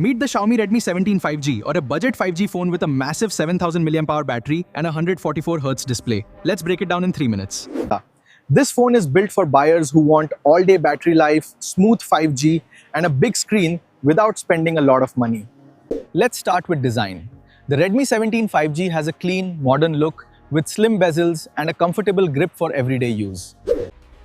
Meet the Xiaomi Redmi 17 5G, or a budget 5G phone with a massive 7000 mAh battery and a 144Hz display. Let's break it down in 3 minutes. This phone is built for buyers who want all-day battery life, smooth 5G, and a big screen without spending a lot of money. Let's start with design. The Redmi 17 5G has a clean, modern look with slim bezels and a comfortable grip for everyday use.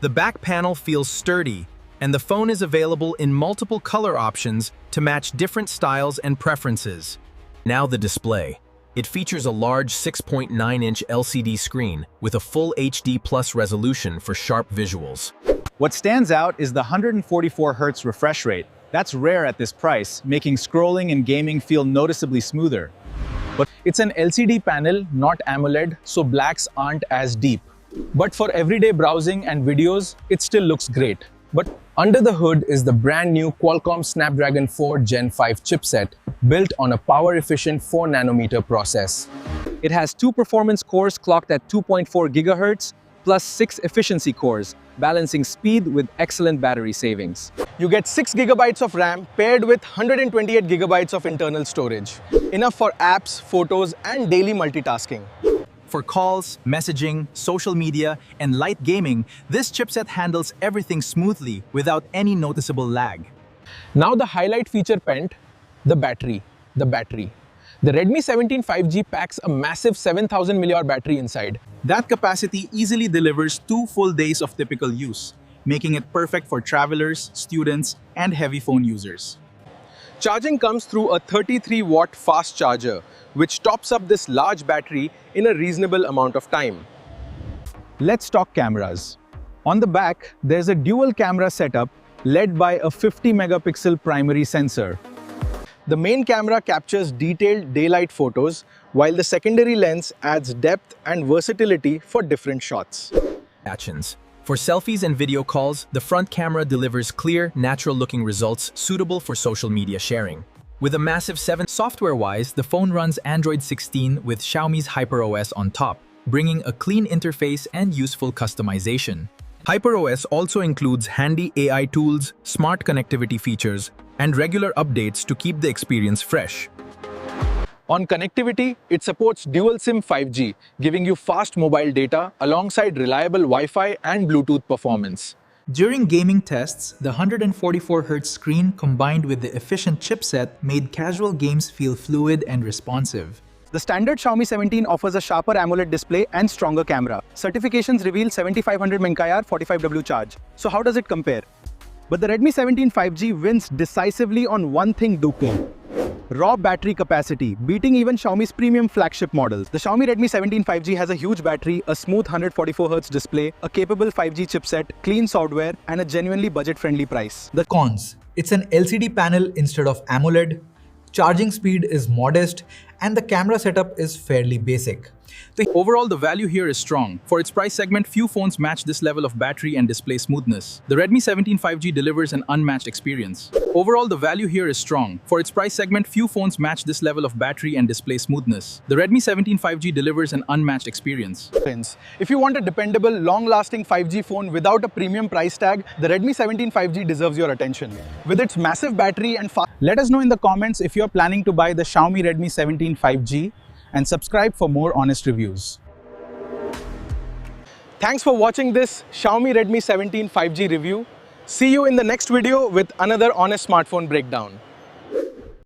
The back panel feels sturdy, and the phone is available in multiple color options to match different styles and preferences. Now the display. It features a large 6.9-inch LCD screen with a full HD plus resolution for sharp visuals. What stands out is the 144Hz refresh rate. That's rare at this price, making scrolling and gaming feel noticeably smoother. But it's an LCD panel, not AMOLED, so blacks aren't as deep. But for everyday browsing and videos, it still looks great. But under the hood is the brand new Qualcomm Snapdragon 4 Gen 5 chipset built on a power-efficient 4nm process. It has 2 performance cores clocked at 2.4 GHz plus 6 efficiency cores, balancing speed with excellent battery savings. You get 6 GB of RAM paired with 128 GB of internal storage, enough for apps, photos, and daily multitasking. For calls, messaging, social media, and light gaming, this chipset handles everything smoothly without any noticeable lag. Now the highlight feature pent, the battery. The Redmi 17 5G packs a massive 7000 mAh battery inside. That capacity easily delivers 2 full days of typical use, making it perfect for travelers, students, and heavy phone users. Charging comes through a 33-watt fast charger, which tops up this large battery in a reasonable amount of time. Let's talk cameras. On the back, there's a dual camera setup led by a 50-megapixel primary sensor. The main camera captures detailed daylight photos, while the secondary lens adds depth and versatility for different shots. Actions. For selfies and video calls, the front camera delivers clear, natural-looking results suitable for social media sharing. With a massive 7 software-wise, the phone runs Android 16 with Xiaomi's HyperOS on top, bringing a clean interface and useful customization. HyperOS also includes handy AI tools, smart connectivity features, and regular updates to keep the experience fresh. On connectivity, it supports dual SIM 5G, giving you fast mobile data alongside reliable Wi-Fi and Bluetooth performance. During gaming tests, the 144Hz screen combined with the efficient chipset made casual games feel fluid and responsive. The standard Xiaomi 17 offers a sharper AMOLED display and stronger camera. Certifications reveal 7500 mAh 45W charge. So how does it compare? But the Redmi 17 5G wins decisively on one thing, Duku. Raw battery capacity, beating even Xiaomi's premium flagship models. The Xiaomi Redmi 17 5G has a huge battery, a smooth 144Hz display, a capable 5G chipset, clean software, and a genuinely budget-friendly price. The cons: it's an LCD panel instead of AMOLED, charging speed is modest, and the camera setup is fairly basic. Overall, the value here is strong. For its price segment, few phones match this level of battery and display smoothness. The Redmi 17 5G delivers an unmatched experience. Overall, the value here is strong. For its price segment, few phones match this level of battery and display smoothness. The Redmi 17 5G delivers an unmatched experience. If you want a dependable, long-lasting 5G phone without a premium price tag, the Redmi 17 5G deserves your attention. With its massive battery and fast... Let us know in the comments if you're planning to buy the Xiaomi Redmi 17 5G, and subscribe for more honest reviews. Thanks for watching this Xiaomi Redmi 17 5G review. See you in the next video with another honest smartphone breakdown.